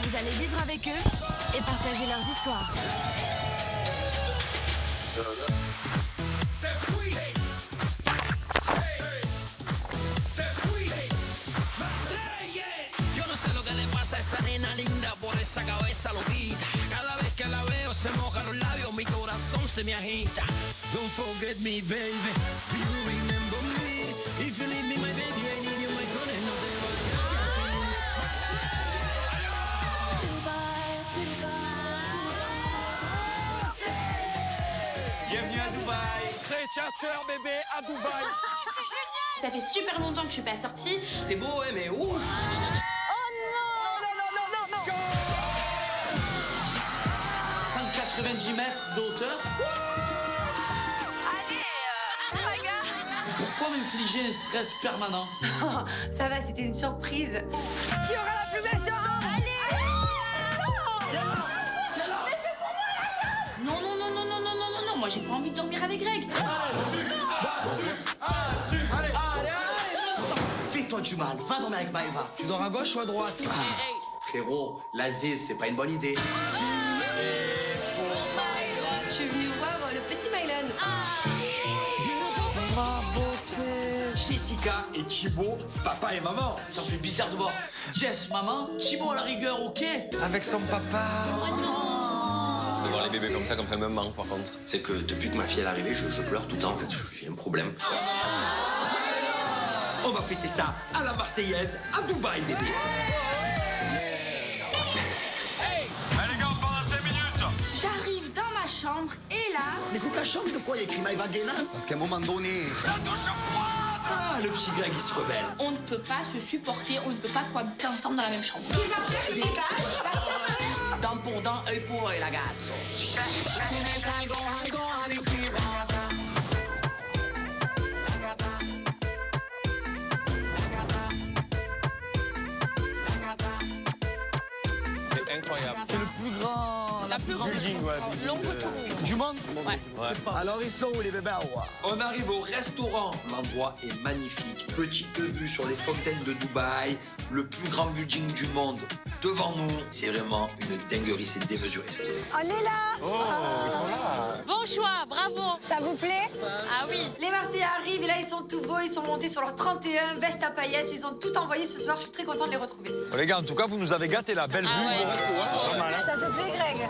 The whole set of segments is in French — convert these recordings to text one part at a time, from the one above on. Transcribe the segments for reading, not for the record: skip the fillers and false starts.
vous allez vivre avec eux et partager leurs histoires. Yo no sé lo que le pasa a esa nena linda por esa cabeza loquita. Cada vez que la veo se mojan los labios, mi corazón se me agita. Don't forget me, baby. Do you remember me? If you leave me, my baby, I need you, my honey, no te Bienvenue à Dubaï. Très chercheur bébé à Dubaï. C'est génial. Ça fait super longtemps que je suis pas sortie. C'est beau, ouais, mais où? 190 mètres de hauteur. Allez, regarde. Pourquoi m'infliger un stress permanent? Ça va, c'était une surprise. Qui aura la plus belle chambre? Allez. Non, non, non, non, non, non, non, non, non, moi j'ai pas envie de dormir avec Greg. Fais-toi du mal, va dormir avec Maëva. Tu dors à gauche ou à droite? Frérot, la ziz, c'est pas une bonne idée. Je suis venue voir le petit Mylon. Jessica et Thibaut, papa et maman. Ça fait bizarre de voir Jess, maman, Thibaut à la rigueur, ok. Avec son papa. De voir les bébés comme ça me manque par contre. C'est que depuis que ma fille est arrivée, je pleure tout le temps en fait. J'ai un problème. On va fêter ça à la Marseillaise, à Dubaï, bébé. Allez les gars, on part dans 5 minutes. J'arrive dans ma chambre et là... Mais c'est ta chambre de quoi? Il y a écrit Maëva Guénin? Parce qu'à un moment donné... La douche froide. Ah, le petit Greg, il se rebelle. On ne peut pas se supporter, on ne peut pas cohabiter ensemble dans la même chambre. Dent pour dent, œil pour œil, ragazzo. C'est incroyable. C'est le plus grand. La plus grande longue tour Du monde? Alors ils sont où les bébés? On arrive au restaurant. L'endroit est magnifique. Petite vue sur les fontaines de Dubaï. Le plus grand building du monde devant nous. C'est vraiment une dinguerie, c'est démesuré. On est là. Bon choix, bravo. Ça vous plaît? Ah oui. Les Marseillais arrivent et là ils sont tout beaux, ils sont montés sur leur 31, veste à paillettes, ils ont tout envoyé ce soir, je suis très contente de les retrouver. Les gars, en tout cas, vous nous avez gâté la belle vue. Ça te plaît, Greg?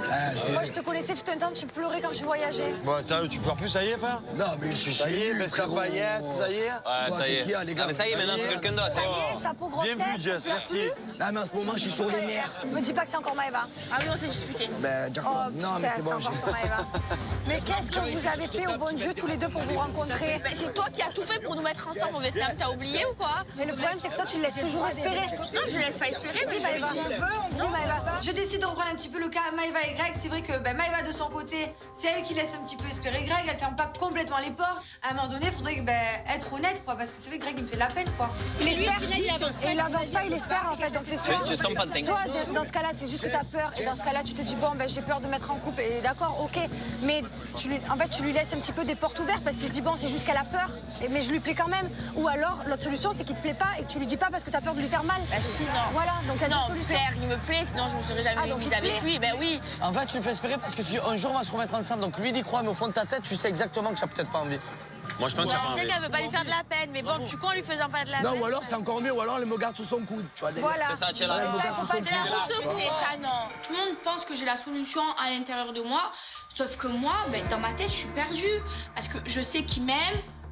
Moi, je te connaissais, fut un temps, tu pleurais quand tu voyageais. Bon, sérieux, tu pleures plus, ça y est, frère? Non, mais je suis Ça y est, baisse ta frérot. paillette, ça y est. Ouais, ça y est. Qu'est-ce qu'il y a, les gars? Ah, mais ça y est, maintenant c'est quelqu'un d'autre. Ça y est, chapeau grosse Bien tête, vu, Jess, tu pleures merci. plus? Ah, mais en ce moment, je suis sur les nerfs. Me dis pas que c'est encore Maëva. Ah oui, on s'est disputé. Ben, Jack, Oh non, mais putain, c'est c'est bon. encore sur Maëva. Mais qu'est-ce que vous avez fait au bon Dieu tous les deux pour vous rencontrer? Mais c'est toi qui as tout fait pour nous mettre ensemble au Vietnam, t'as oublié ou quoi? Mais le problème, c'est que toi, tu le laisses toujours espérer. Non, je laisse pas espérer, mais Si, Maëva. Si, Maëva. Je décide de reprendre un petit peu le cas Maëva et Greg. C'est vrai que Maëva de son côté, c'est elle qui laisse un petit peu espérer Greg. Elle ferme pas complètement les portes. À un moment donné, il faudrait être honnête, quoi, parce que c'est vrai que Greg il me fait de la peine, quoi. Il espère, et il avance pas, il espère en fait. Donc c'est soit, Je sens pas le soit dans ce cas-là, c'est juste que t'as peur, et dans ce cas-là, tu te dis bon, ben j'ai peur de mettre en couple, et d'accord, ok, mais en fait, tu lui laisses un petit peu des portes ouvertes parce qu'il se dit bon, c'est juste qu'elle a peur, mais je lui plais quand même. Ou alors l'autre solution, c'est qu'il te plaît pas et que tu lui dis pas parce que t'as peur de lui faire mal. Bah si, non. Voilà, donc il y a Non, deux solutions. faire, il me plaît, sinon je me serais jamais donc mise il te avec plaît. lui. Ben oui. En fait, tu le fais espérer parce que tu dis un jour on va se remettre ensemble. Donc lui, il y croit, mais au fond de ta tête, tu sais exactement que tu n'as peut-être pas envie. Moi je pense qu'il y a pas Peut-être envie. qu'elle veut pas lui faire de la peine, mais bon, du coup, en lui faisant pas de la Non, peine. ou alors c'est encore mieux, ou alors elle me garde sous son coude. Tu vois, Voilà. C'est ça, tiens Ouais, là. elle me ça, garde faut sous pas son te coude. la Sauf que c'est ça, non. Tout le monde pense que j'ai la solution à l'intérieur de moi, sauf que moi, ben, dans ma tête, je suis perdue. Parce que je sais qu'il m'aime,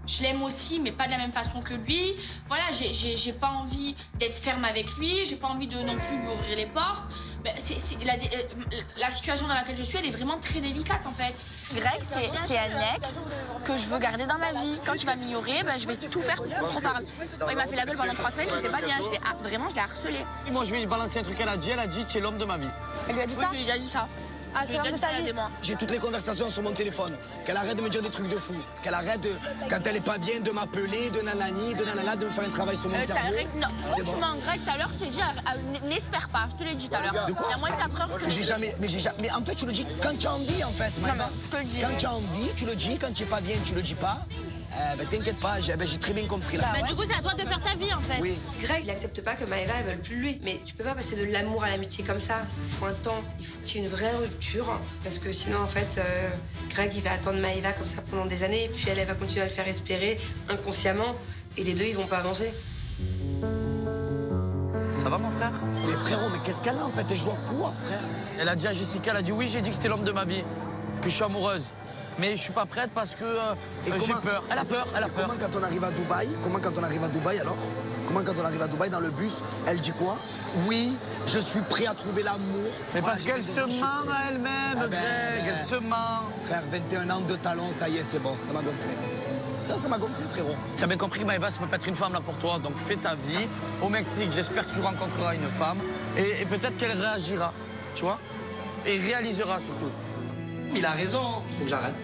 je l'aime aussi, mais pas de la même façon que lui. Voilà, j'ai pas envie d'être ferme avec lui, j'ai pas envie de non plus lui ouvrir les portes. Ben, la situation dans laquelle je suis, elle est vraiment très délicate en fait. Greg, c'est un ex que je veux garder dans ma vie. Quand il va m'ignorer, ben, je vais tout faire pour qu'on se reparle. Moi, il m'a fait la gueule pendant 3 semaines, j'étais pas bien, vraiment, je l'ai harcelé. Moi, je vais lui balancer un truc, elle a dit, tu es l'homme de ma vie. Elle lui a dit Oui, ça? je lui ai déjà dit ça. Ah, Je c'est lui ai l'homme déjà de dit ta ça vie. des mois. J'ai toutes les conversations sur mon téléphone. Qu'elle arrête de me dire des trucs de fou. Qu'elle arrête, quand elle est pas bien, de m'appeler, de nanani, de nanana, de me faire un travail sur mon cerveau. Non, C'est bon. franchement, Greg, tout à l'heure, je t'ai dit, n'espère pas, je te l'ai dit tout à l'heure. De quoi? Il y a moins de 4 heures, je te l'ai dit. Mais en fait, tu le dis quand tu as envie, en fait. Maëva. mais je te le dis. Quand tu as envie, tu le dis. Quand tu es pas bien, tu le dis pas. Ben t'inquiète pas, j'ai très bien compris là. Bah, du coup, c'est à toi de faire ta vie, en fait. Oui. Greg, il accepte pas que Maëva, elle veuille plus lui. Mais tu peux pas passer de l'amour à l'amitié comme ça. Il faut un temps. Il faut qu'il y ait une vraie rupture. Parce que sinon, en fait, Greg, il va attendre Maëva comme ça pendant des années. Et puis elle va continuer à le faire espérer inconsciemment. Et les deux, ils vont pas avancer. Ça va, mon frère? Mais frérot, mais qu'est-ce qu'elle a en fait? Elle joue à quoi, frère? Elle a dit à Jessica, elle a dit oui, j'ai dit que c'était l'homme de ma vie, que je suis amoureuse. Mais je suis pas prête parce que j'ai peur. Elle a peur, elle a peur. Comment quand on arrive à Dubaï? Comment quand on arrive à Dubaï alors? Comment quand on arrive à Dubaï dans le bus, elle dit quoi? Oui, je suis prêt à trouver l'amour. Mais parce qu'elle se ment à elle-même, Greg, elle se ment. Frère, 21 ans de talons, ça y est, c'est bon, ça m'a gonflé. Ça m'a gonflé, frérot. Tu as bien compris que Maëva, ça peut pas être une femme là pour toi, donc fais ta vie. Au Mexique, j'espère que tu rencontreras une femme et peut-être qu'elle réagira, tu vois? Et réalisera surtout. Il a raison, il faut que j'arrête.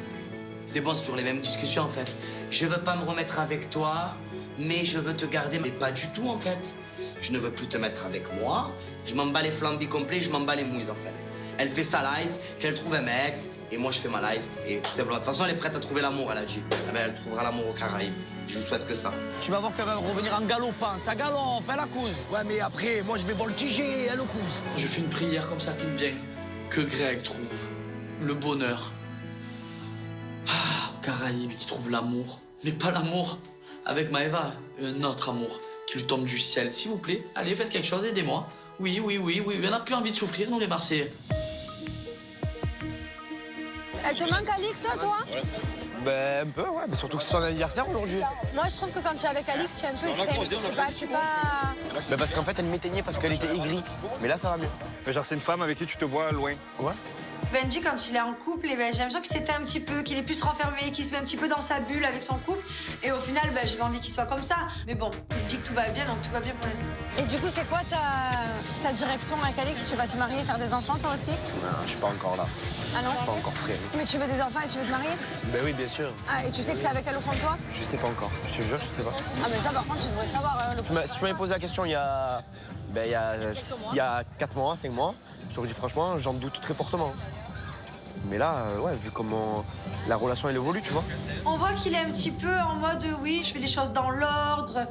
C'est bon, c'est toujours les mêmes discussions en fait. Je veux pas me remettre avec toi, mais je veux te garder, mais pas du tout en fait. Je ne veux plus te mettre avec moi, je m'en bats les flambis complets, je m'en bats les mouilles en fait. Elle fait sa life, qu'elle trouve un mec, et moi je fais ma life, et tout simplement. De toute façon, elle est prête à trouver l'amour, elle a dit. Ah ben, elle trouvera l'amour aux Caraïbes. Je vous souhaite que ça. Tu vas voir qu'elle va revenir en galopant, ça galope, elle accuse. Ouais, mais après, moi je vais voltiger, elle accuse. Je fais une prière comme ça qui me vient. Que Greg trouve le bonheur. Aux Caraïbes, qui trouve l'amour. Mais pas l'amour avec Maëva, un autre amour qui lui tombe du ciel. S'il vous plaît, allez, faites quelque chose, aidez-moi. Oui, on n'a plus envie de souffrir, nous les Marseillais. Elle te manque Alix, toi? Ben un peu, ouais, mais surtout que c'est son anniversaire aujourd'hui. Moi, je trouve que quand tu es avec Alix, tu es un peu étreint. Je sais pas... Ben parce qu'en fait, elle m'éteignait parce qu'elle était aigrie. Mais là, ça va mieux. Mais genre, c'est une femme avec qui tu te vois loin. Quoi? Benji, quand il est en couple, j'ai l'impression qu'il s'éteint un petit peu, qu'il est plus renfermé, qu'il se met un petit peu dans sa bulle avec son couple. Et au final, j'avais envie qu'il soit comme ça. Mais bon, il dit que tout va bien, donc tout va bien pour l'instant. Et du coup, c'est quoi ta direction avec Alix? Tu vas te marier, faire des enfants, toi aussi? Non, je suis pas encore là. Ah non? Pas encore prêt. Mais tu veux des enfants et tu veux te marier? Ben oui, bien sûr. Ah, et tu sais que c'est avec elle au fond de toi? Je sais pas encore. Je te jure, je sais pas. Ah, mais ça, par contre, tu devrais savoir. Hein, Si tu m'avais posé la question il y a 4 mois, 5 mois, je t'aurais dit franchement, j'en doute très fortement. Mais là, ouais, vu comment la relation elle évolue, tu vois. On voit qu'il est un petit peu en mode oui, je fais les choses dans l'ordre.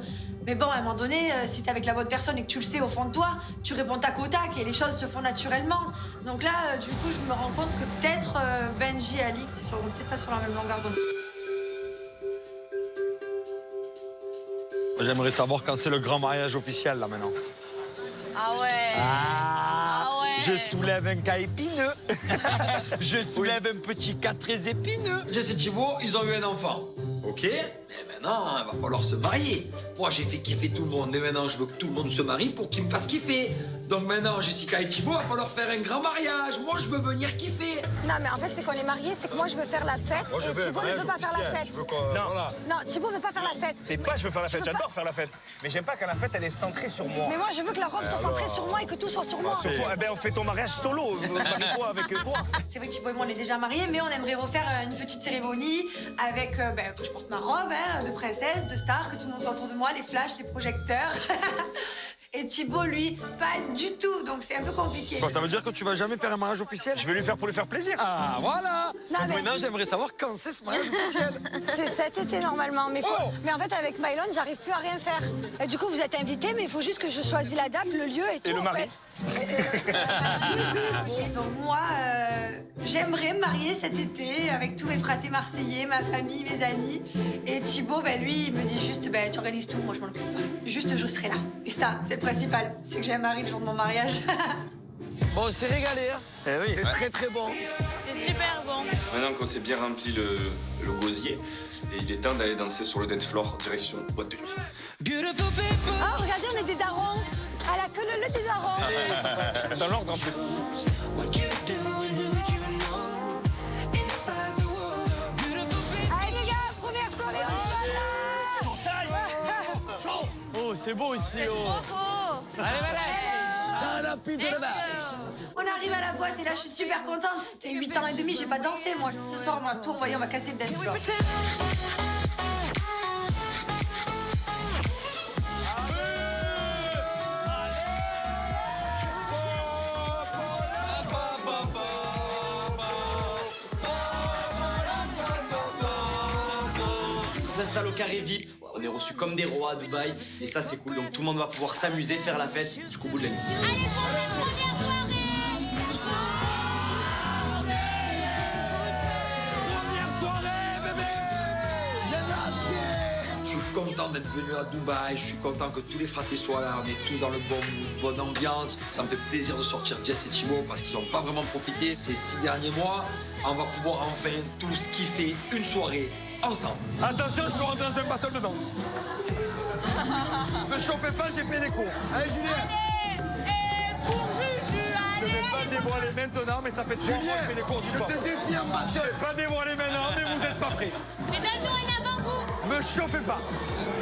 Mais bon, à un moment donné, si t'es avec la bonne personne et que tu le sais au fond de toi, tu réponds tac au tac et les choses se font naturellement. Donc là, du coup, je me rends compte que peut-être Benji et Alix, ils sont peut-être pas sur la même longueur d'onde. J'aimerais savoir quand c'est le grand mariage officiel, là, maintenant. Ah ouais. Ah ouais. Je soulève un cas épineux. Je soulève un petit cas très épineux. Jess et Thibaut, ils ont eu un enfant. Ok, mais maintenant, il va falloir se marier. Moi, j'ai fait kiffer tout le monde, et maintenant, je veux que tout le monde se marie pour qu'ils me fassent kiffer. Donc maintenant, Jessica et Thibaut, il va falloir faire un grand mariage. Moi, je veux venir kiffer. Non, mais en fait, c'est qu'on est mariés, c'est que moi, je veux faire la fête. Moi, je et veux un Thibaut ne mariage veut pas faire la officiel. fête. Je veux qu'on... Non, Thibaut ne veut pas faire la fête. C'est pas je veux faire la fête, j'adore faire la fête. Mais j'aime pas quand la fête, elle est centrée sur moi. Mais moi, je veux que la robe soit centrée sur moi et que tout soit sur moi. Sur toi, eh ben, on fait ton mariage solo. Marie-toi avec toi. C'est vrai que Thibaut et moi, on est déjà mariés, mais on aimerait refaire une petite cérémonie avec que je porte ma robe de princesse, de star, que tout le monde soit autour de moi, les flashs, les projecteurs. Et Thibaut, lui, pas du tout, donc c'est un peu compliqué. Bon, ça veut dire que tu vas jamais faire un mariage officiel? Je vais lui faire pour lui faire plaisir. Ah, voilà. Non, mais- Maintenant, j'aimerais savoir quand c'est ce mariage officiel. C'est cet été normalement, mais, mais en fait avec Mylon, j'arrive plus à rien faire. Et du coup, vous êtes invités, mais il faut juste que je choisisse la date, le lieu et tout. le mari. En fait. Et donc moi, j'aimerais me marier cet été avec tous mes fratés marseillais, ma famille, mes amis. Et Thibaut, lui, il me dit juste, tu organises tout, moi je m'en occupe pas. Juste, je serai là. Et ça, c'est le principal, c'est que j'ai un mari le jour de mon mariage. Bon, c'est régalé, hein? Eh oui. C'est très très bon. C'est super bon. Maintenant qu'on s'est bien rempli le gosier, et il est temps d'aller danser sur le dance floor, direction boîte de nuit. Oh, regardez, on est des darons. À la queue leu des darons. Dans l'ordre en plus. Allez les gars, première soirée. Oh, c'est beau ici, oh. Allez, On arrive à la boîte et là, je suis super contente. Ça fait 8 ans et demi, j'ai pas dansé, moi. Ce soir, on va tout envoyer, on va casser le dance floor. Vous s'installe au carré VIP. On est reçus comme des rois à Dubaï. Et ça, c'est cool. Donc tout le monde va pouvoir s'amuser, faire la fête jusqu'au bout de la nuit. Allez, pour la première soirée. Première soirée, bébé. Je suis content d'être venu à Dubaï, je suis content que tous les fratés soient là, on est tous dans le bon mood, bonne ambiance. Ça me fait plaisir de sortir Jess et Thibaut parce qu'ils n'ont pas vraiment profité ces 6 derniers mois. On va pouvoir enfin tous kiffer une soirée ensemble. Attention, je peux rentrer dans un battle de danse. Ne chauffez pas, j'ai fait des cours. Allez, Julien. Allez, pour Juju, Je ne vais pas dévoiler maintenant, mais ça fait 3 mois que je fais des cours du sport. Je te défie en battle. Je ne vais pas dévoiler maintenant, mais vous n'êtes pas prêts. Mais donne-nous un avant-goût. Me chauffez pas.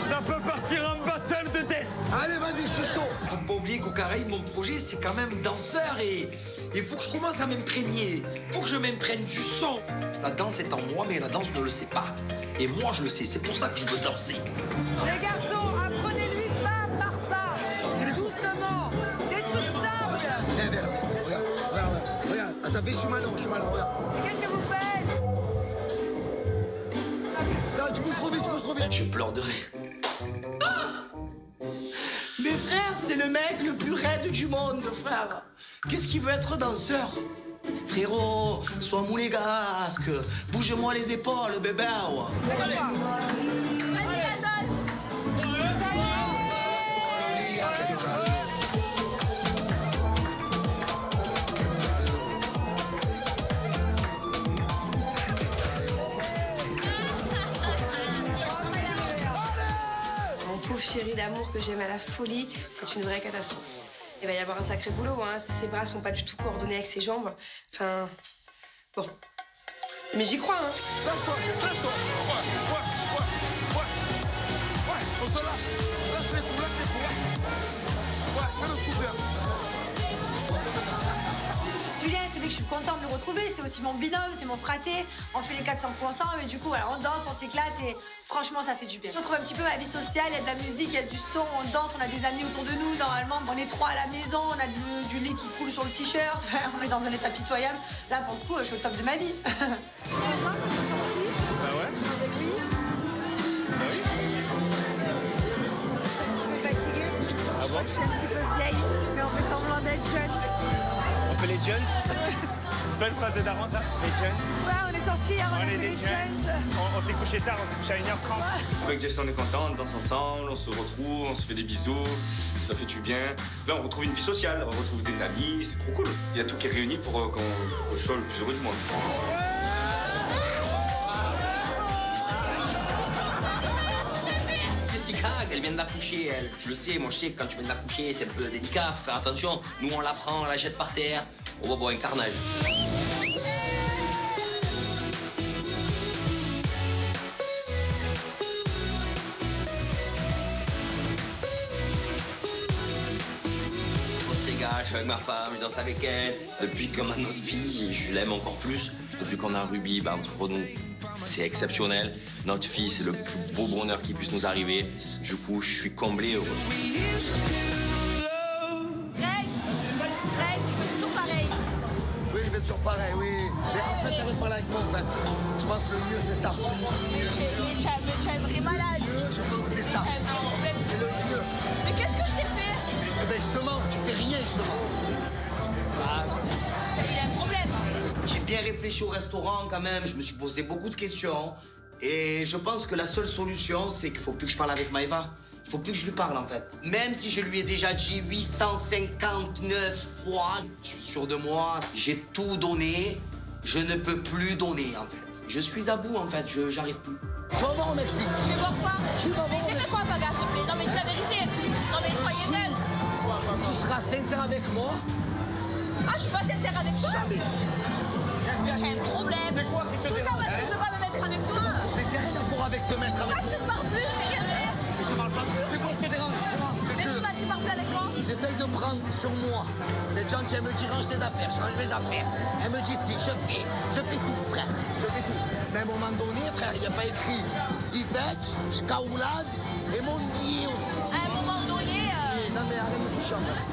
Ça peut partir en battle de dance. Allez, vas-y, je suis chaud. Faut pas oublier qu'au Caraïbes, mon projet, c'est quand même danseur et il faut que je commence à m'imprégner. Faut que je m'imprègne du son. La danse est en moi, mais la danse ne le sait pas. Et moi, je le sais. C'est pour ça que je veux danser. Les garçons, apprenez-lui pas par pas. Doucement. Des trucs simples. Viens, viens, regarde. Attends, je suis malin, regarde. Mais qu'est-ce que vous faites? Non, tu pousses trop vite. Je pleure de rire. Mais frère, c'est le mec le plus raide du monde, frère. Qu'est-ce qu'il veut être danseur? Frérot, sois monégasque. Bouge-moi les épaules, bébé. Vas-y, la sauce. Mon pauvre chéri d'amour que j'aime à la folie, c'est une vraie catastrophe. Il va y avoir un sacré boulot, hein. Ses bras sont pas du tout coordonnés avec ses jambes. Enfin, bon. Mais j'y crois, hein. Lâche-toi. Ouais, on se lâche. Lâche les coups. Ouais, fais le scooter. Julien, c'est vrai que je suis contente de le retrouver. C'est aussi mon binôme, c'est mon fraté. On fait les 400 coups ensemble et du coup, voilà, on danse, on s'éclate et franchement, ça fait du bien. Je retrouve un petit peu ma vie sociale. Il y a de la musique, il y a du son, on danse, on a des amis autour de nous. Normalement, on est 3 à la maison, on a du lait qui coule sur le t-shirt. On est dans un état pitoyable. Là, pour le coup, je suis au top de ma vie. Bah ouais. Je suis un petit peu fatiguée. Ah bon? Je suis un petit peu vieille, mais on fait semblant d'être jeune. On fait les Jones. C'est pas une phrase de daron, ça? Les Jones. Ouais, on est sortis hier, on a fait les Jones. On s'est couché tard, on s'est couché à 1h30. Avec Jess, on est content, on danse ensemble, on se retrouve, on se fait des bisous, ça fait du bien. Là, on retrouve une vie sociale, on retrouve des amis, c'est trop cool. Il y a tout qui est réuni pour qu'on soit le plus heureux du monde. Jessica, elle vient d'accoucher, elle. Je le sais, moi je sais que quand tu viens d'accoucher, c'est un peu délicat, faut faire attention. Nous, on la prend, on la jette par terre, on va boire un carnage. On se régale, je suis avec ma femme, je danse avec elle. Depuis qu'on a notre vie, je l'aime encore plus. Depuis qu'on a Ruby, entre nous, c'est exceptionnel. Notre fille, c'est le plus beau bonheur qui puisse nous arriver. Du coup, je suis comblé heureux. Greg, tu fais toujours pareil. Oui, je vais toujours pareil, oui. Mais en fait, t'arrêtes de parler avec moi, en fait. Je pense que le mieux, c'est ça. Mais tu es vrai malade. Je pense que c'est ça. C'est le mieux. Mais qu'est-ce que je t'ai fait? Eh ben, justement, tu fais rien, justement. Il a un problème. J'ai bien réfléchi au restaurant quand même, je me suis posé beaucoup de questions. Et je pense que la seule solution, c'est qu'il faut plus que je parle avec Maëva. Il faut plus que je lui parle en fait. Même si je lui ai déjà dit 859 fois, je suis sûr de moi, j'ai tout donné, je ne peux plus donner en fait. Je suis à bout en fait, j'arrive plus. Tu vas voir au Mexique. Je vais voir quoi? Tu vas voir Mais au j'ai fait quoi, Paga, s'il te plaît? Non, mais dis la vérité. Non, mais soyez honnête. Tu seras sincère avec moi. Ah, je suis pas sincère avec toi? Jamais. Mais tu as un problème. Tout ça parce que je veux pas me mettre avec toi. Mais c'est rien à voir avec te mettre avec Ah, tu me parles plus, je t'ai gagné. Mais je te parle pas plus. C'est quoi qui te dérange? Mais tu m'as dit parler avec moi? J'essaye de prendre sur moi. Des gens qui me disent range tes affaires, je range mes affaires. Elle me dit si, je fais tout, frère. Je fais tout. Mais à un moment donné, frère, il n'y a pas écrit ce qu'il fait, je caoulade et mon nid aussi. À un moment donné. Non, mais arrête de me toucher en fait.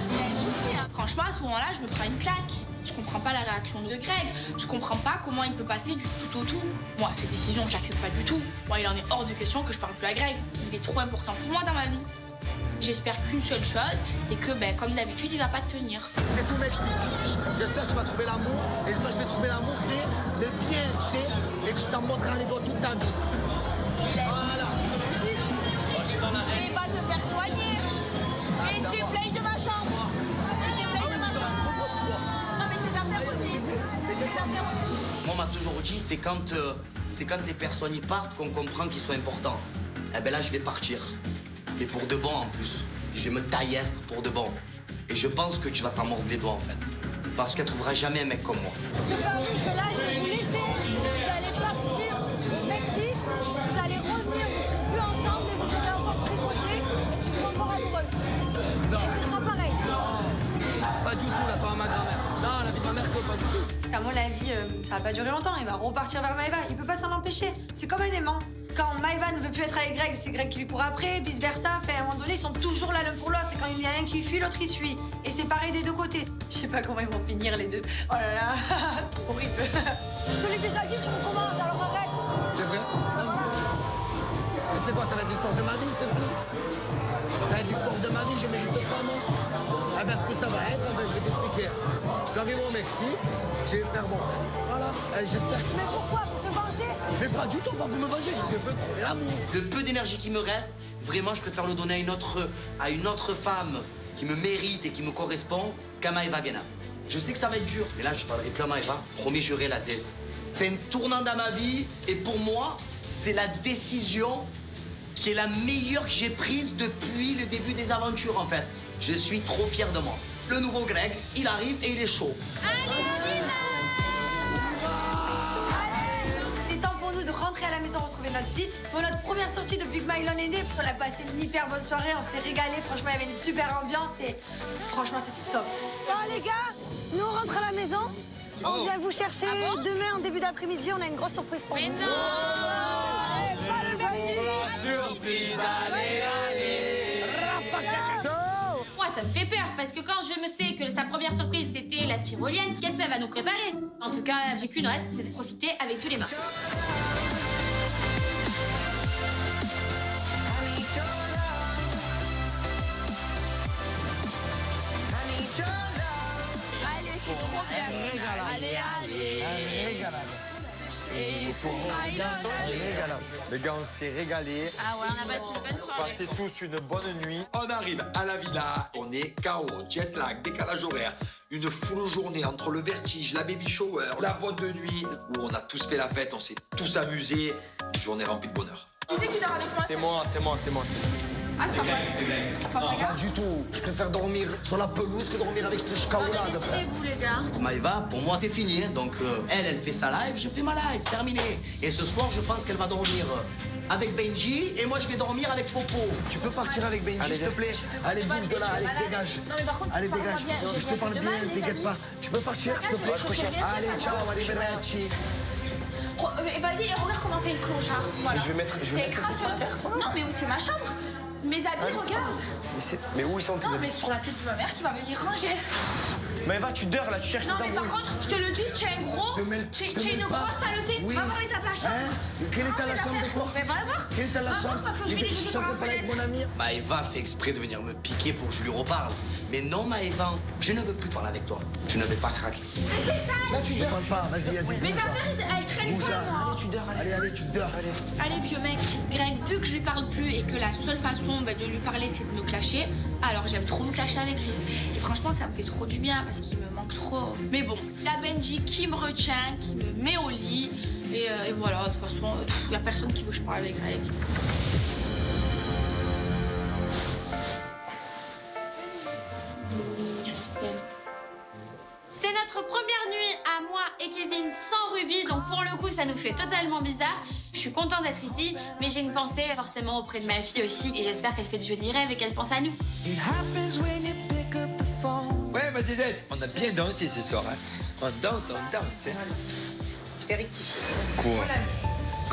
Il y a un souci. aussi. Hein. Franchement, à ce moment-là, je me prends une claque. Je comprends pas la réaction de Greg. Je comprends pas comment il peut passer du tout au tout. Moi, cette décision, je l'accepte pas du tout. Moi, il en est hors de question que je parle plus à Greg. Il est trop important pour moi dans ma vie. J'espère qu'une seule chose, c'est que, ben, comme d'habitude, il va pas te tenir. C'est tout Mexique. J'espère que tu vas trouver l'amour. Et moi, je vais trouver l'amour, tu sais, le bien, tu sais, et que je t'en montrerai les doigts toute ta vie. Voilà. Et va te faire soigner. Et te déblaye de ma chambre. Et te déblaye de ma chambre. Non, mais tes affaires aussi. Tes affaires aussi. Moi, on m'a toujours dit, c'est quand les personnes y partent qu'on comprend qu'ils sont importants. Eh ben là, je vais partir. Mais pour de bon, en plus. Je vais me taillastre pour de bon. Et je pense que tu vas t'en mordre les doigts, en fait. Parce qu'elle trouvera jamais un mec comme moi. Je parie que là, je vais vous laisser. Vous allez partir au Mexique. Vous allez revenir, vous serez plus ensemble et vous allez encore tricoter. Et tu seras encore amoureux. Non. Et ce sera pareil. Pas du tout, la femme à ma grand-mère. Non, la vie de ma mère, pas du tout. À mon avis, ça va pas durer longtemps. Il va repartir vers Maëva. Il peut pas s'en empêcher. C'est comme un aimant. Quand Maëva ne veut plus être avec Greg, c'est Greg qui lui court après, vice versa. Enfin, à un moment donné, ils sont toujours là l'un pour l'autre. Et quand il y en a un qui fuit, l'autre il suit. Et c'est pareil des deux côtés. Je sais pas comment ils vont finir les deux. Oh là là, c'est horrible. Je te l'ai déjà dit, tu recommences, alors arrête. C'est vrai? C'est quoi, ça va être l'histoire de ma vie, cette fille? Ça va être l'histoire de ma vie, je mérite pas, non? Ah ben, ce que ça va être, je vais t'expliquer. J'arrive au Mexique, je vais faire bon. Voilà, j'espère que... Mais pourquoi? Pour te venger? Mais pas du tout, pas pour me venger, je veux trouver l'amour. Le peu d'énergie qui me reste, vraiment, je préfère le donner à une autre femme qui me mérite et qui me correspond qu'à Maëva Guéna. Je sais que ça va être dur, mais là, je parlerai plus à Maëva. Promis, juré, la cesse. C'est un tournant dans ma vie, et pour moi, c'est la décision qui est la meilleure que j'ai prise depuis le début des aventures, en fait. Je suis trop fier de moi. Le nouveau Greg, il arrive et il est chaud. C'est temps pour nous de rentrer à la maison, retrouver notre fils. Pour notre première sortie depuis que Mylon est né, on a passé une hyper bonne soirée, on s'est régalé. Franchement, il y avait une super ambiance et franchement, c'était top. Bon, les gars, nous on rentre à la maison. On vient vous chercher demain en début d'après-midi. On a une grosse surprise pour vous. Mais non! Surprise, allez, allez. Moi, ça me fait peur, parce que quand je me sais que sa première surprise, c'était la tyrolienne, qu'est-ce qu'elle va nous préparer? En tout cas, j'ai qu'une hâte, c'est de profiter avec tous les morceaux. Allez, c'est trop bien. Allez, allez. Les gars, on s'est régalé. Ah ouais, on a passé une bonne soirée. Passé tous une bonne nuit. On arrive à la villa, on est KO, jet lag, décalage horaire, une full journée entre le vertige, la baby shower, la boîte de nuit, où on a tous fait la fête, on s'est tous amusés. Une journée remplie de bonheur. Qui c'est qui dort avec moi? C'est moi. Ah, c'est pas vrai. C'est pas vrai, Pas du tout. Je préfère dormir sur la pelouse que dormir avec ce chkaoula de frère. Décidez-vous, les gars. Maëva, pour moi, c'est fini. Hein. Donc, elle fait sa live, je fais ma live, terminé. Et ce soir, je pense qu'elle va dormir avec Benji et moi, je vais dormir avec Popo. Tu peux partir avec Benji, s'il te plaît? Allez, bouge de là, allez, dégage. Non, mais par contre, Allez, tu parles dégage. pas bien. Je te parle bien, t'inquiète pas. Tu peux partir, s'il te plaît? Allez, ciao, arrivederci. Vas-y, et regarde comment c'est une clochard. Voilà. Je vais mettre C'est crasseux. Non, mais c'est ma chambre. Mes habits, regarde. Mais où ils sont tes Non, habits? mais sur la tête de ma mère qui va venir ranger. Maëva, tu dors là, tu cherches Non, tes mais par embrouilles. contre, je te le dis, tu es un gros. Tu es une grosse saleté. Oui. Va voir l'état de la chambre. Hein? Quel état la chambre de quoi? Mais va la voir. Quel état la Va voir, chambre? parce que je vais les Je jeter suis en par train de la parler avec mon fenêtre. ami. Maëva fait exprès de venir me piquer pour que je lui reparle. Mais non, Maëva, je ne veux plus parler avec toi. Je ne vais pas craquer. Mais c'est sale. Là, tu dors pas. Vas-y, Mes bouge. affaires, elles traînent Bouge pas, là. moi. Allez, tu dors. Allez, tu dors. Allez, vieux mec, Greg, vu que je lui parle plus et que la seule façon de lui parler, c'est de me clasher, alors j'aime trop me clasher avec lui. Et franchement, ça me fait trop du bien parce qu'il me manque trop. Mais bon, la Benji qui me retient, qui me met au lit. Et voilà, de toute façon, il n'y a personne qui veut que je parle avec Greg. C'est notre première nuit à moi et Kevin sans Ruby, donc pour le coup, ça nous fait totalement bizarre. Je suis contente d'être ici, mais j'ai une pensée forcément auprès de ma fille aussi, et j'espère qu'elle fait du joli rêve et qu'elle pense à nous. Ouais, vas-y, Z. On a bien dansé ce soir. Hein. On danse. Hein. Je vais rectifier. Quoi?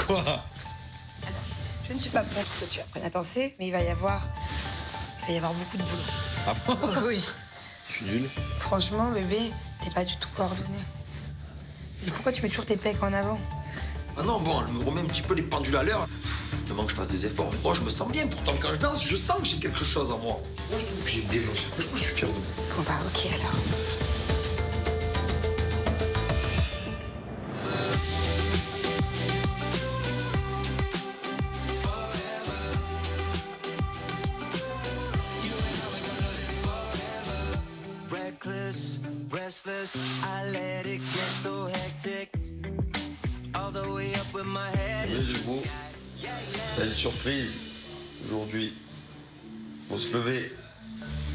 Quoi? Je ne suis pas contre que tu apprennes à danser, mais il va y avoir beaucoup de boulot. Ah bon? Oui. Je suis nul. Franchement, bébé, t'es pas du tout coordonné. Et pourquoi tu mets toujours tes pecs en avant? Ah non, bon, elle me remet un petit peu les pendules à l'heure. Demande que je fasse des efforts. Mais moi, je me sens bien. Pourtant, quand je danse, je sens que j'ai quelque chose en moi. Moi, je trouve que j'ai bien dansé. Franchement, je suis fier de moi. Bon bah ok alors. Reckless, restless, I let it get so hectic. All the way up with my head. T'as une surprise aujourd'hui. Faut se lever.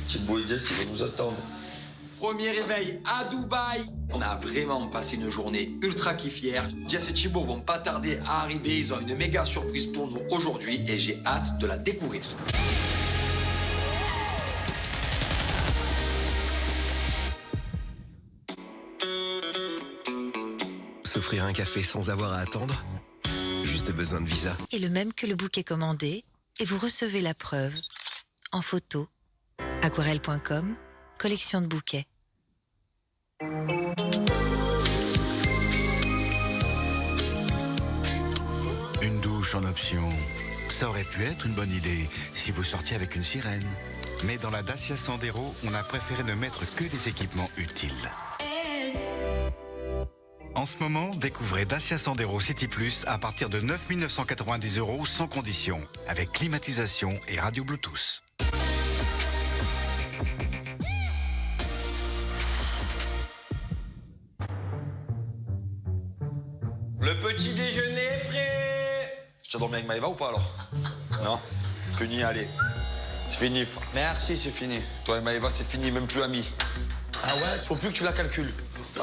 Thibaut et Jess, ils vont nous attendre. Premier réveil à Dubaï. On a vraiment passé une journée ultra kiffière. Jess et Thibaut vont pas tarder à arriver. Ils ont une méga surprise pour nous aujourd'hui et j'ai hâte de la découvrir. S'offrir un café sans avoir à attendre? Juste besoin de visa. Et le même que le bouquet commandé, et vous recevez la preuve en photo. Aquarelle.com, collection de bouquets. Une douche en option, ça aurait pu être une bonne idée si vous sortiez avec une sirène. Mais dans la Dacia Sandero, on a préféré ne mettre que des équipements utiles. En ce moment, découvrez Dacia Sandero City Plus à partir de 9 990 € sans condition, avec climatisation et radio Bluetooth. Le petit déjeuner est prêt. Tu as dormi avec Maëva ou pas alors? Non? Fini, allez. C'est fini. Merci, c'est fini. Toi et Maëva, c'est fini, même plus amis. Ah ouais? Faut plus que tu la calcules.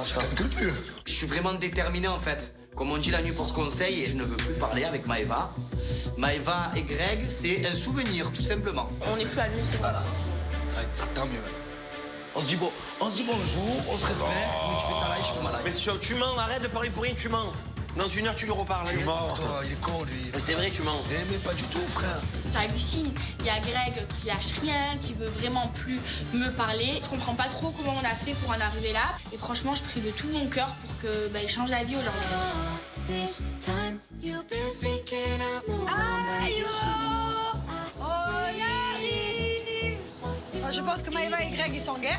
Je calcule plus. Je suis vraiment déterminé en fait. Comme on dit, la nuit porte conseil et je ne veux plus parler avec Maëva. Maëva et Greg, c'est un souvenir, tout simplement. On n'est plus à lui, c'est vrai. Voilà. Ouais, tant mieux. On se dit bonjour, on se respecte, mais tu fais ta live, je fais ma live. Mais tu mens, arrête de parler pour rien, tu mens. Dans une heure, tu lui reparles. Il est mort. Toi, il est con, lui. C'est vrai, tu mens. Mais pas du tout, frère. J'hallucine. Il y a Greg qui lâche rien, qui veut vraiment plus me parler. Je comprends pas trop comment on a fait pour en arriver là. Et franchement, je prie de tout mon cœur pour que il change la vie aujourd'hui. Aïe oh, on arrive. Moi, je pense que Maëva et Greg, ils sont en guerre.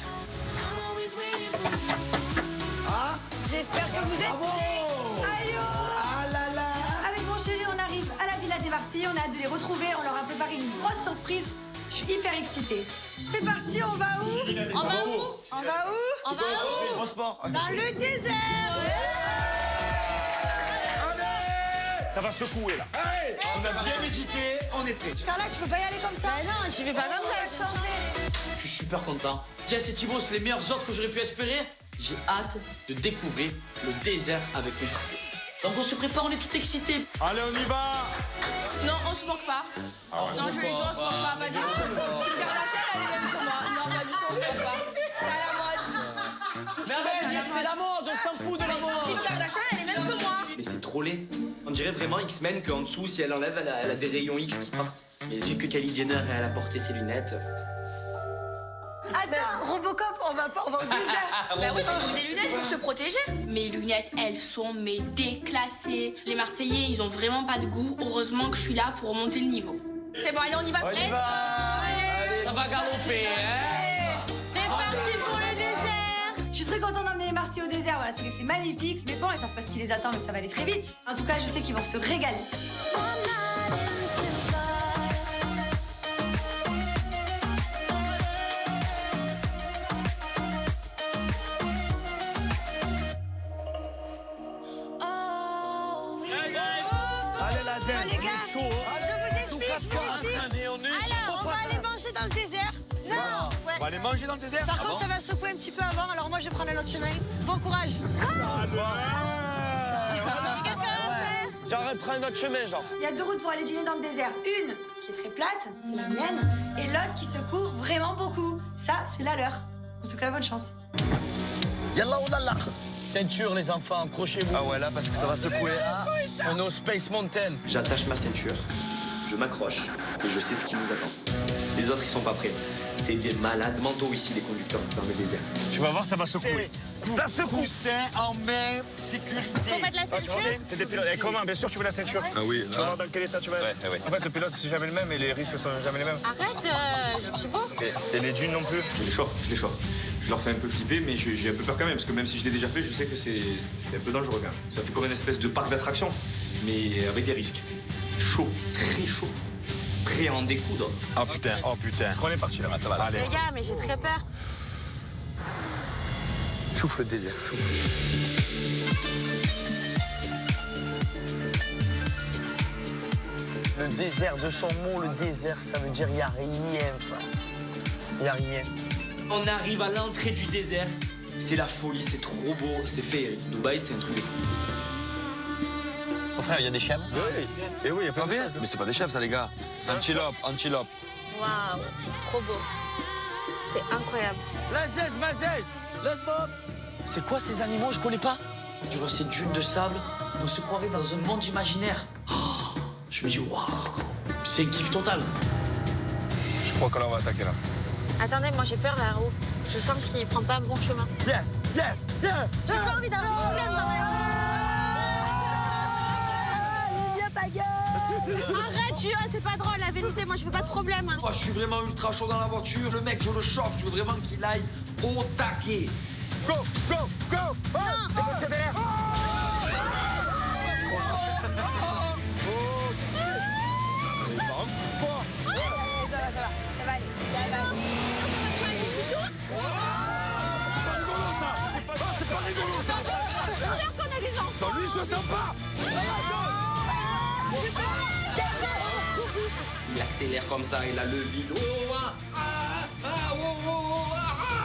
Ah. J'espère que vous êtes prêts. Aïe oh. Ah là là. Avec mon chéri, on arrive à la Villa des Marseillais. On a hâte de les retrouver. On leur a préparé une grosse surprise. Je suis hyper excitée. C'est parti, on va où? On va où? On va où? On va où? Transport. Dans le désert. Ça va secouer là. Allez, on a bien médité, on est prêts. Carla, tu peux pas y aller comme ça? Bah non, j'y vais pas comme ça. Ça va te changer. Je suis super content. Jess et Thibaut, c'est les meilleurs ordres que j'aurais pu espérer. J'ai hâte de découvrir le désert avec mes frères. Donc on se prépare, on est tout excités. Allez, on y va. Non, on se moque pas. Non, je l'ai dit, on se moque pas, pas du tout. Kim Kardashian, elle est même pour moi. Non, pas du tout, on se moque pas. C'est à la mode. Mais arrête, c'est la mode, on s'en fout de la mode. Kim Kardashian, elle est même que moi. Mais c'est trop laid. On dirait vraiment X-Men qu'en dessous, si elle enlève, elle a des rayons X qui partent. Mais vu que Kylie Jenner, elle a porté ses lunettes. Attends, Robocop, on va au désert. Bah oui, il faut des lunettes pour se protéger. Mes lunettes, elles sont déclassées. Les Marseillais, ils ont vraiment pas de goût. Heureusement que je suis là pour remonter le niveau. C'est bon, allez, on y va. On y va. Allez. Ça va galoper, hein. C'est parti pour le désert. Je suis très contente d'emmener les Marseillais au désert. Voilà, c'est vrai que c'est magnifique. Mais bon, ils savent pas ce qui les attend, mais ça va aller très vite. En tout cas, je sais qu'ils vont se régaler. Allez, la zen. Oh, les gars, je vous explique. Allez, on est Alors, on va aller manger dans le désert. Non. On va aller manger dans le désert. Par contre, ça va secouer un petit peu avant, alors moi je vais prendre un autre chemin. Bon courage. Qu'est-ce qu'on va faire? Genre, elle prend un autre chemin, genre. Il y a deux routes pour aller dîner dans le désert. Une qui est très plate, c'est la mienne. Et l'autre qui secoue vraiment beaucoup. Ça, c'est la leur. En tout cas, bonne chance. Yallah, oh là là. Ceinture, les enfants, accrochez-vous. Ah ouais, là, parce que ça va secouer. On est au Space Mountain. J'attache ma ceinture, je m'accroche et je sais ce qui nous attend. Les autres, ils sont pas prêts. C'est des malades mentaux ici, les conducteurs dans le désert. Tu vas voir, ça va secouer. Ça secoue. Coussin en main, sécurité. Faut mettre la ceinture. C'est des pilotes. Et comment? Bien sûr, tu veux la ceinture. Ah oui, Tu vas voir dans quel état tu vas être. Ouais. En fait, le pilote, c'est jamais le même et les risques sont jamais les mêmes. Arrête, je sais pas. Et les dunes non plus. Je les chauffe. Je leur fais un peu flipper, mais j'ai un peu peur quand même, parce que même si je l'ai déjà fait, je sais que c'est un peu dangereux quand même. Ça fait comme une espèce de parc d'attraction, mais avec des risques. Chaud, très chaud. Prêt à en découdre. Oh putain. On est parti là, ça va. Allez. Les gars, mais j'ai très peur. Souffle le désert, souffle. Le désert, de son mot, le désert, ça veut dire il n'y a rien, frère. Il n'y a rien. On arrive à l'entrée du désert. C'est la folie, c'est trop beau, c'est féerique. Dubaï, c'est un truc de fou. Mon frère, il y a des chèvres. Oui, et oui, il y a plein de choses. Mais c'est pas des chèvres, ça, les gars. C'est antilope. Waouh, trop beau. C'est incroyable. La zèze, ma zèze. Let's go. C'est quoi ces animaux? Je connais pas. Durant ces dunes de sable, on se croirait dans un monde imaginaire. Oh, je me dis, waouh, c'est un kiff total. Je crois que là, on va attaquer là. Attendez, moi j'ai peur là-haut. Je sens qu'il prend pas un bon chemin. Yes. J'ai pas envie d'avoir un problème dans ma vie. Ta gueule. Arrête, Gio, c'est pas drôle, la vérité, moi je veux pas de problème. Moi, je suis vraiment ultra chaud dans la voiture. Le mec, je le chauffe. Je veux vraiment qu'il aille au taquet. Go. C'est vénère. Ça va aller. C'est pas rigolo ça. Non, lui, je le sens pas. Il accélère comme ça, il a le vide.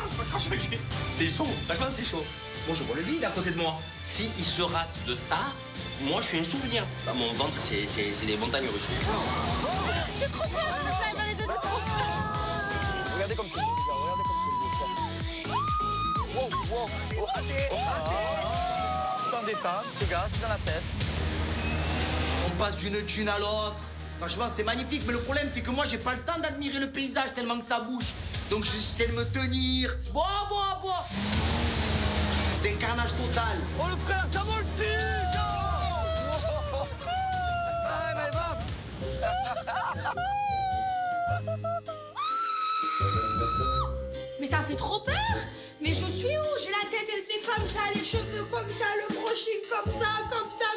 Je me crache le cul. C'est chaud, franchement c'est chaud. Moi je vois le vide à côté de moi. Si il se rate de ça, moi je suis un souvenir. Dans mon ventre, c'est les montagnes russes. J'ai trop peur, Regardez comme c'est beau, les gars. Regardez comme c'est beau. Wow. Dans des tas, c'est gars, c'est dans la tête. On passe d'une thune à l'autre. Franchement, c'est magnifique, mais le problème, c'est que moi, j'ai pas le temps d'admirer le paysage tellement que ça bouge. Donc, j'essaie de me tenir. Bois. C'est un carnage total. Oh, le frère, ça voltige. Ah, mais Mais ça fait trop peur. Mais je suis où? J'ai la tête, elle fait comme ça, les cheveux comme ça, le brushing comme ça.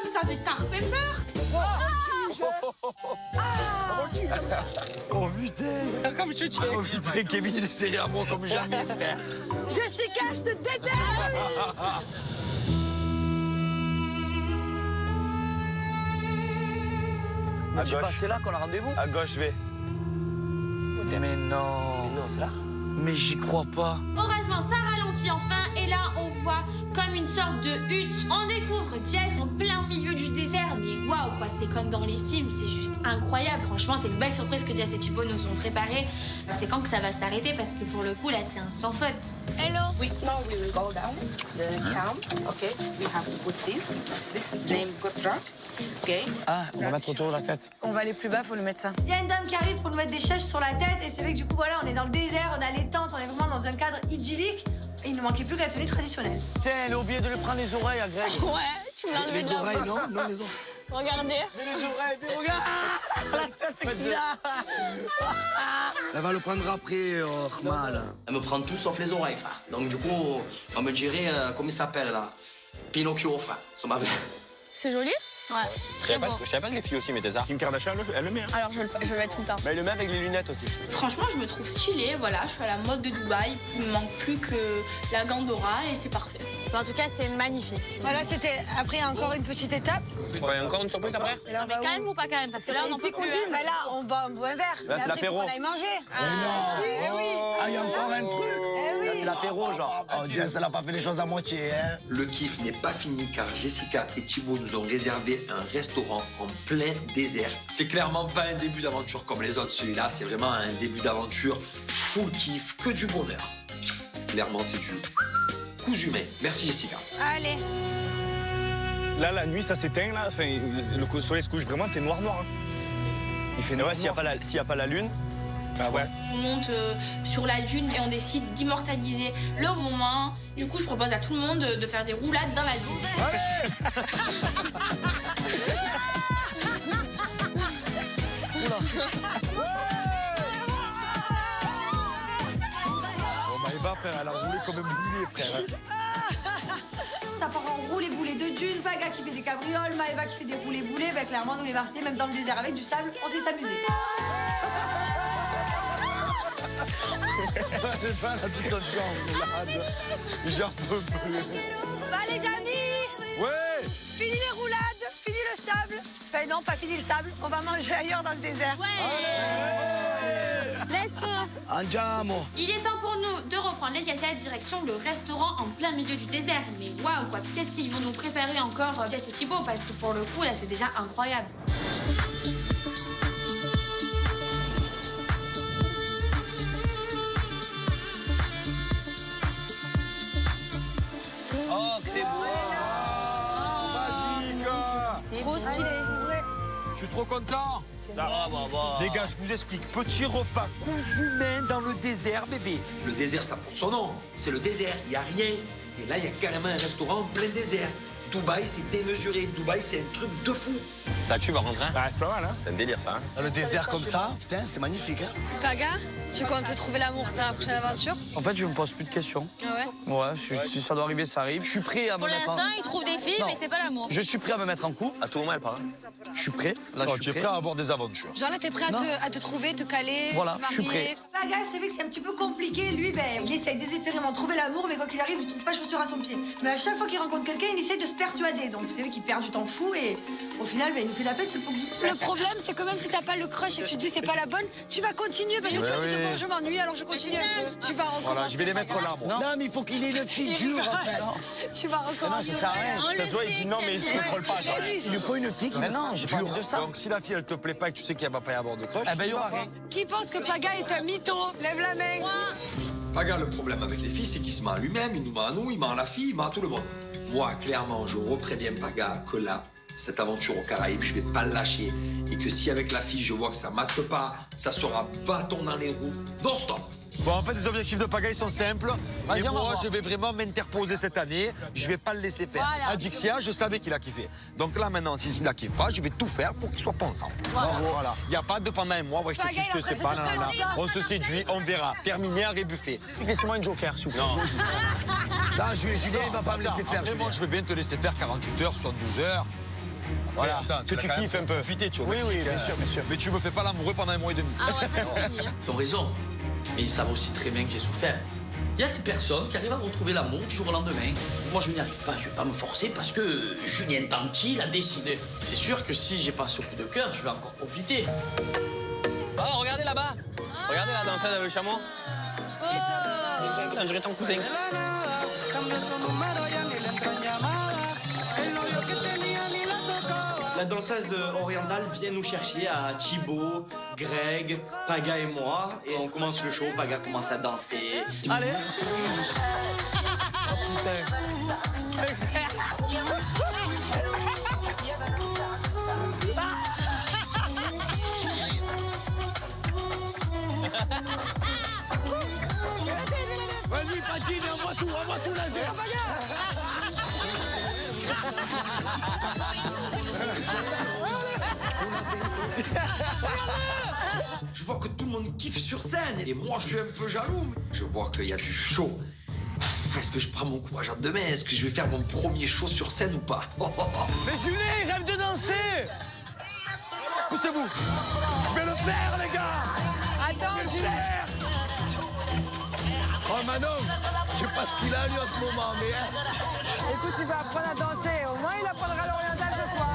Mais ça fait tarper peur. Oh putain. Comme je te dis. Oh putain, Kevin, il est serré à moi comme jamais, frère. Jessica, je te déteste. À gauche. C'est là qu'on a rendez-vous? À gauche, vais. Mais non. Non, c'est là. Mais j'y crois pas. Heureusement, ça ralentit enfin. Et là, on voit comme une sorte de hutte. On découvre Jess en plein milieu du désert. Mais waouh, quoi, c'est comme dans les films. C'est juste incroyable. Franchement, c'est une belle surprise que Jess et Thibaut nous ont préparée. C'est quand que ça va s'arrêter? Parce que pour le coup, là, c'est un sans faute. Hello. Now we will go down the camp. Okay, we have to put this. This is named Gotra. Okay. Ah, on va mettre autour de la tête. On va aller plus bas, faut lui mettre ça. Il y a une dame qui arrive pour nous mettre des chèches sur la tête et c'est vrai que du coup voilà, on est dans le désert, on a les tentes, on est vraiment dans un cadre idyllique et il ne manquait plus que la tenue traditionnelle. Tiens, elle a oublié de lui prendre les oreilles à Greg. Ouais, tu me l'as enlevé de la oreilles, bouche. non, les oreilles. Regardez. Mais les oreilles, regarde. La tête qu'il a. Elle va le prendre après, mal. Elle me prend tout sauf les oreilles, frère. Donc du coup, on me dirait, comment il s'appelle là? Pinocchio, frère. Ça m'appelle. C'est joli? Ouais. Je savais pas que les filles aussi mettaient ça. Kim Kardashian, elle le met. Hein. Alors je le mets tout le temps. Mais il le met avec les lunettes aussi. Franchement, je me trouve stylée. Voilà, je suis à la mode de Dubaï. Il me manque plus que la Gandora et c'est parfait. Mais en tout cas, c'est magnifique. Voilà, c'était après encore une petite étape. Il y a encore une surprise après? Et là, on Mais va où? calme ou pas calme? Parce que là, on en peut Ici, plus. continue. Bah là, on boit un verre. Là, c'est Et après, l'apéro. faut qu'on aille manger. Eh oui. Ah, il y a encore un truc. Eh oui. C'est l'apéro, genre. Oh, Jess, elle a pas fait les choses à moitié, hein. Le kiff n'est pas fini car Jessica et Thibaut nous ont réservé un restaurant en plein désert. C'est clairement pas un début d'aventure comme les autres. Celui-là, c'est vraiment un début d'aventure full kiff, que du bonheur. Clairement, c'est du cousu humain. Merci Jessica. Allez. Là, la nuit, ça s'éteint, là. Enfin, le soleil se couche vraiment, t'es noir. Hein. Il fait noir. Ouais, s'il n'y a pas la lune, Ah ouais. On monte sur la dune et on décide d'immortaliser le moment. Du coup, je propose à tout le monde de faire des roulades dans la dune. Oh, Maëva, frère, elle a roulé comme un boulet, frère. Ça part en roulé-boulé de dune, Paga qui fait des cabrioles, Maëva qui fait des roulés-boulés. Ben, clairement, nous les Marseillais, même dans le désert avec du sable, on sait s'amuser. Maëva, elle a tout ça de roulade. J'en peux plus. Bah les amis, Ouais. fini les roulades, fini le sable. Enfin non, pas fini le sable, on va manger ailleurs dans le désert. Let's go. Andiamo. Il est temps pour nous de reprendre les caca direction le restaurant en plein milieu du désert. Mais waouh quoi, qu'est-ce qu'ils vont nous préparer encore, Jess et Thibaut, parce que pour le coup là c'est déjà incroyable. Oh, que c'est beau. Magique. Trop stylé. Je suis trop content. Ah, Les gars, je vous explique. Petit repas cousu main dans le désert, bébé. Le désert, ça porte son nom. C'est le désert, il n'y a rien. Et là, il y a carrément un restaurant en plein désert. Dubaï, c'est démesuré. Dubaï, c'est un truc de fou. Ça tue par contre, hein? Ah, c'est pas mal, hein? C'est un délire, ça. Hein? Dans le désert comme ça, putain, c'est magnifique, hein. Paga, tu comptes trouver l'amour dans la prochaine aventure? En fait, je me pose plus de questions. Ah ouais? Ouais, si ça doit arriver, ça arrive. Je suis prêt à me Pour mettre en... l'instant, il trouve des filles, Non. mais c'est pas l'amour. Je suis prêt à me mettre en couple. À tout moment, elle part. Hein? Je suis prêt. Là, Non, je tu suis es prêt à avoir des aventures. Genre là, t'es prêt à te trouver, te caler, Voilà, te je suis marier. prêt. Paga, c'est vrai que c'est un petit peu compliqué. Lui, ben, il essaye désespérément de trouver l'amour, mais quand il arrive, il trouve pas chaussure à son pied. Mais à chaque fois qu'il rencontre quelqu'un, il essaie de se persuader. Donc c'est vrai qu'il perd du temps fou et au final, ben, il nous fait la peine, c'est le poggy. Le problème, c'est que même si t'as pas le crush et que tu te dis c'est pas la bonne, tu vas continuer parce que tu vas te dire bon, je m'ennuie, alors je continue un peu. Tu vas recommencer. Voilà, je vais les mettre là, moi. Non, mais il faut qu'il ait une fille dure, en fait. Tu vas recommencer. ça sert à rien. Ça se voit, il dit non, mais il se contrôle pas. genre. Il lui faut une fille qui Mais non, j'ai pas envie de ça. Donc si la fille, elle te plaît pas et que tu sais qu'elle va pas y avoir de crush, Eh ben, il y aura rien. Qui pense que Paga est un mytho? Lève la main. Paga, le problème avec les filles, c'est qu'il se ment à lui-même, il nous ment à nous, il ment à la fille, il ment à tout le monde. Moi, clairement, je repréviens Paga que là, cette aventure aux Caraïbes, je vais pas le lâcher. Et que si avec la fille, je vois que ça matche pas, ça sera bâton dans les roues, non-stop. Bon, en fait, les objectifs de Paga, ils sont simples. Vas-y, Et on va moi, voir. je vais vraiment m'interposer cette année. Je vais pas le laisser faire. Voilà. Adixia, je savais qu'il a kiffé. Donc là, maintenant, s'il la kiffe pas, je vais tout faire pour qu'ils soient pas ensemble. Voilà. Il n'y a pas de pendant un mois, ouais, je te Paga, kiffe, il est je en te train sais de pas, se nanana. dire On se séduit, on verra. Terminé, arrêt buffet. Laissez-moi une joker, s'il vous plaît. Non. Non, Julien, il va pas me laisser faire. Après, moi, Julien. je veux bien te laisser faire 48 heures, 72 heures. Voilà, attends, que tu vas quand kiffes même un peu. Profiter, tu vois. Oui, oui, Mexique, bien sûr, bien sûr. Mais tu me fais pas l'amoureux pendant un mois et demi. Ah ouais, ça c'est fini. Ils ont raison, mais ils savent aussi très bien que j'ai souffert. Il y a des personnes qui arrivent à retrouver l'amour du jour au lendemain. Moi, je n'y arrive pas, je vais pas me forcer parce que Julien Tanti l'a décidé. C'est sûr que si j'ai pas ce coup de cœur, je vais encore profiter. Oh, regardez là-bas. Regardez la danseuse avec le chameau. On dirait ton cousin. La danseuse orientale vient nous chercher à Thibaut, Greg, Paga et moi. Et on commence le show, Paga commence à danser. Allez. Vas-y, patine, envoie tout laser. Je vois que tout le monde kiffe sur scène et moi je suis un peu jaloux. Je vois qu'il y a du show. Est-ce que je prends mon courage à deux mains? Est-ce que je vais faire mon premier show sur scène ou pas? Mais Julien, il rêve de danser. Poussez-vous. Je vais le faire, les gars. Attends, Julien. Oh, Manon, je sais pas ce qu'il a, lui, en ce moment, mais... Écoute, il va apprendre à danser. Au moins, il apprendra l'oriental ce soir.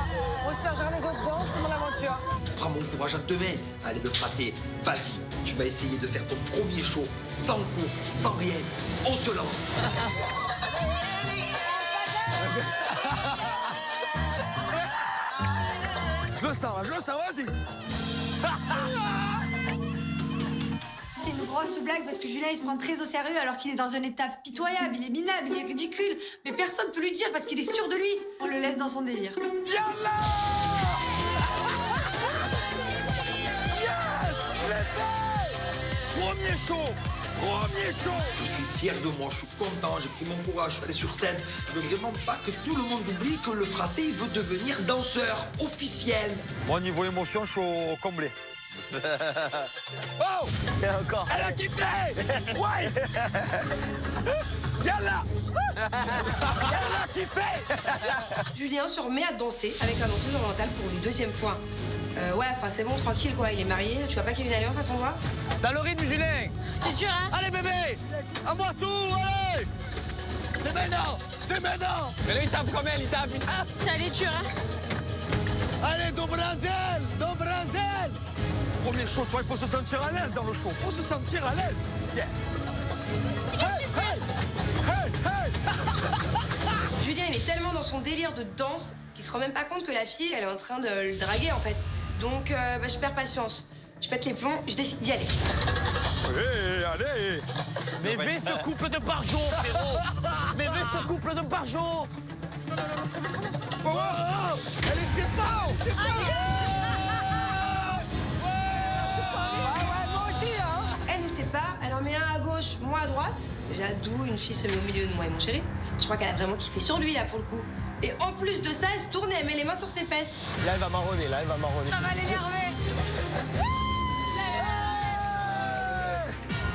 On se chargera les autres danses pour mon aventure. Prends mon courage à deux mains. Allez, de frater. Vas-y, tu vas essayer de faire ton premier show sans cours, sans rien. On se lance. Je le sens, vas-y. C'est une grosse blague parce que Julien il se prend très au sérieux alors qu'il est dans un état pitoyable, il est minable, il est ridicule. Mais personne peut lui dire parce qu'il est sûr de lui. On le laisse dans son délire. Yallah! Yes! Je l'ai fait! Premier show. Premier show. Je suis fier de moi, je suis content, j'ai pris mon courage, je suis allé sur scène. Je veux vraiment pas que tout le monde oublie que le fraté, il veut devenir danseur officiel. Moi, niveau émotion, je suis au comblé. Oh! Et encore. Elle a kiffé! Ouais! Yalla! Elle a kiffé! Julien se remet à danser avec la danseuse orientale pour une deuxième fois. Ouais, enfin c'est bon, tranquille quoi, il est marié. Tu vois pas qu'il y a une alliance à son doigt? T'as le rythme, Julien. C'est dur, hein? Allez, bébé. À moi tout, allez. C'est maintenant. C'est maintenant. Mais là, il tape comme elle, il tape. Ah, ça allait dur, hein? Allez, do Brasil! Do Brasil! Premier show, tu vois, il faut se sentir à l'aise dans le show. Il faut se sentir à l'aise. Yeah. Hey, hey! Hey, hey! Julien, il est tellement dans son délire de danse qu'il se rend même pas compte que la fille, elle est en train de le draguer en fait. Donc, je perds patience. Je pète les plombs, je décide d'y aller. Allez, allez! Mais vais ce couple de barjots, frérot. Mais vais ce couple de barjots. Oh, elle est séparée! Elle nous sépare, elle en met un à gauche, moi à droite. Déjà, d'où une fille se met au milieu de moi et mon chéri. Je crois qu'elle a vraiment kiffé sur lui là pour le coup. Et en plus de ça, elle se tourne et elle met les mains sur ses fesses. Là, elle va marronner, là, elle va marronner. Ça va l'énerver.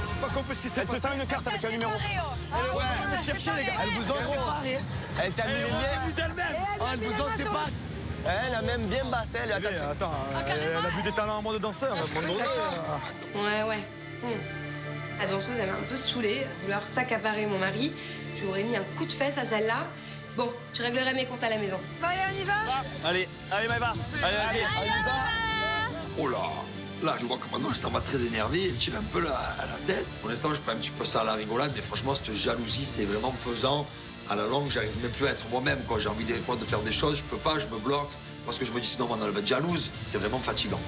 J'ai pas compris ce qui s'est passé. Elle te tend une carte avec un numéro. Ouais, me chercher, les gars. Elles vous ont séparés. Elle t'a mis les liens. d'elle-même. Elles vous ont séparés. Elle a même bien bassé, elle. Attends, elle a vu des talents en mode danseur. Ouais. La danseuse, elle m'a un peu saoulée, à vouloir s'accaparer mon mari. J'aurais mis un coup de fesse à celle-là. Bon, je réglerai mes comptes à la maison. Bon, allez, on y va? Allez, Maëva. Allez, on y va. Oh là! Là, je vois que maintenant, ça m'a très énervé, elle tire un peu la tête. Pour l'instant, je prends un petit peu ça à la rigolade, mais franchement, cette jalousie, c'est vraiment pesant. À la longue, j'arrive même plus à être moi-même, quoi. J'ai envie de faire des choses, je peux pas, je me bloque. Parce que je me dis, sinon, maintenant, elle va être jalouse. C'est vraiment fatigant.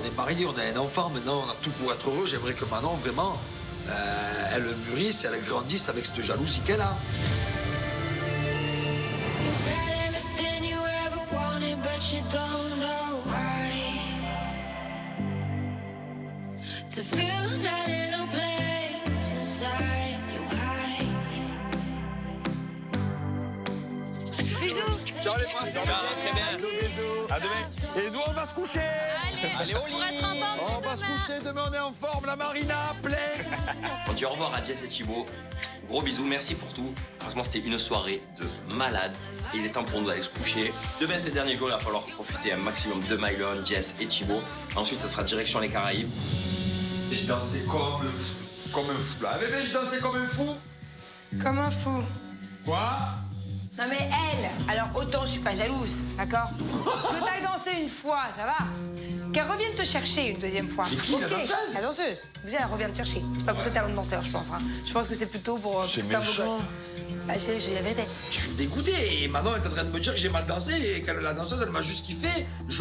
On est mariés, on a un enfant, maintenant, on a tout pour être heureux. J'aimerais que Manon, vraiment, elle mûrisse, elle grandisse avec cette jalousie qu'elle a. To feel that little place inside you hide. Bisous. Ciao les frères. Très bien. À demain. Et nous, on va se coucher. Allez, au lit. On va se coucher, demain on est en forme, la Marina, plein. On dit au revoir à Jess et Thibaut. Gros bisous, merci pour tout. Franchement, c'était une soirée de malade. Et il est temps pour nous d'aller se coucher. Demain, ces derniers jours, il va falloir profiter un maximum de Mylon, Jess et Thibaut. Ensuite, ça sera direction les Caraïbes. J'ai dansé comme un fou. Là, bébé, je dansais comme un fou. Comme un fou. Quoi? Non mais elle, alors autant je suis pas jalouse, d'accord? Que t'as dansé une fois, ça va? Qu'elle revienne te chercher une deuxième fois. C'est qui, la danseuse? La danseuse. Déjà, elle revient te chercher. C'est pas pour tes talents de danseur, je pense. Hein. Je pense que c'est plutôt pour C'est un beau méchant. gosse. Ah, j'ai la vérité. Je suis dégoûté. Et maintenant, elle est en train de me dire que j'ai mal dansé et que la danseuse, elle m'a juste kiffé.